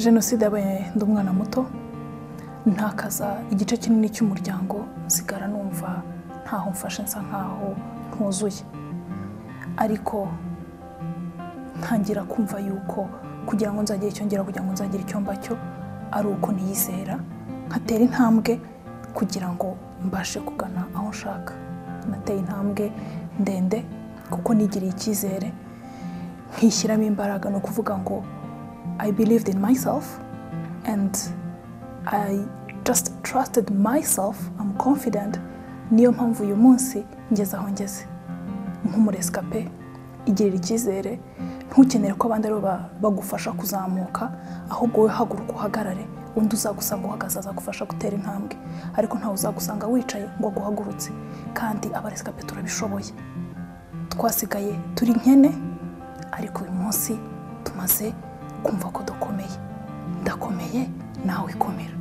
jenoside yabaye ndi umwana muto ntakaza igice kinini cy'umuryango nsigara numva ntaho mfashe nsa nkaho ntuzuye ariko ntangira kumva yuko kugira ngo nzagire icyo ngera kugira ngo nzagire icyo mbacyo ari uko niyizera nkatera intambwe kugira ngo mbashe kugana aho nshaka nateye intambwe ndende kuko nigiriye icyizere nkishyiramo imbaraga no kuvuga ngo I believed in myself and I just trusted myself. I'm confident. Niyo mpamvu uyu munsi ngeze aho ngeze nk'umurescape igirira icyizere ntukenere ko abandi bagufasha kuzamuka ahubwo wowe haguruka uhagarare undi uzagusanga uhagaze azagufasha gutera intambwe ariko ntawe uzagusanga wicaye ngo guhagurutse kandi abarescape turabishoboye twasigaye turi nkene ariko uyu munsi tumaze kumva ko dukomeye ndakomeye nawe ikomera